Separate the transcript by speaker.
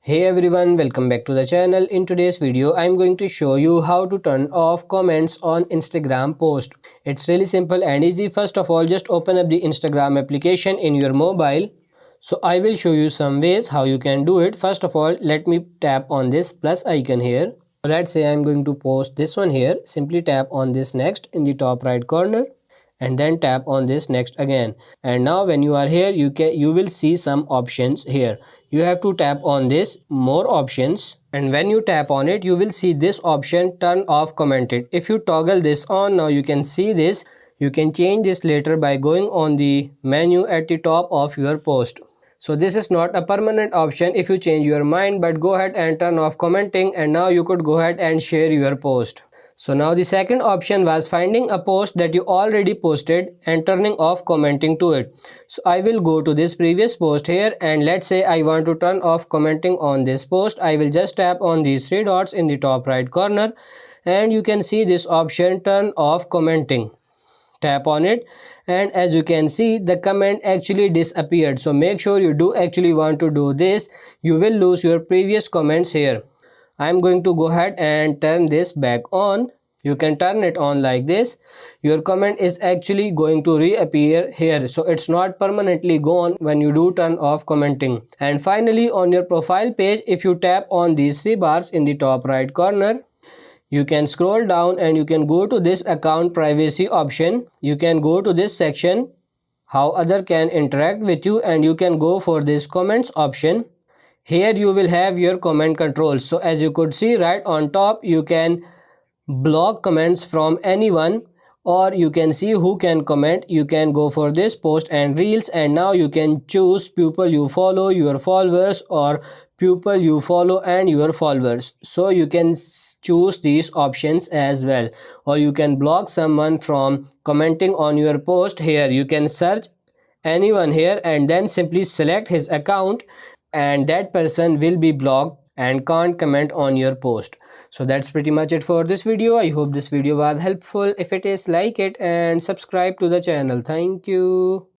Speaker 1: Hey everyone, welcome back to the channel. In today's video, I'm going to show you how to turn off comments on Instagram post. It's really simple and easy. First of all, just open up the Instagram application in your mobile. So I will show you some ways how you can do it. First of all, let me tap on this plus icon here. Let's say I'm going to post this one here. Simply tap on this next in the top right corner and then tap on this next again. And now when you are here, you will see some options here. You have to tap on this more options, and when you tap on it, you will see this option turn off commented. If you toggle this on, now you can see this. You can change this later by going on the menu at the top of your post. So this is not a permanent option if you change your mind, but go ahead and turn off commenting, and now you could go ahead and share your post. So now the second option was finding a post that you already posted and turning off commenting to it. So I will go to this previous post here, and let's say I want to turn off commenting on this post. I will just tap on these three dots in the top right corner, and you can see this option turn off commenting. Tap on it, and as you can see, the comment actually disappeared. So make sure you do actually want to do this. You will lose your previous comments here. I'm going to go ahead and turn this back on. You can turn it on like this. Your comment is actually going to reappear here, so it's not permanently gone when you do turn off commenting. And finally, on your profile page, if you tap on these three bars in the top right corner, you can scroll down and you can go to this account privacy option. You can go to this section, how other can interact with you, and you can go for this comments option. Here you will have your comment controls. So as you could see right on top, you can block comments from anyone, or you can see who can comment. You can go for this post and reels, and now you can choose people you follow, your followers, or people you follow and your followers. So you can choose these options as well, or you can block someone from commenting on your post. Here you can search anyone here and then simply select his account, and that person will be blocked and can't comment on your post. So that's pretty much it for this video. I hope this video was helpful. If it is, like it and subscribe to the channel. Thank you.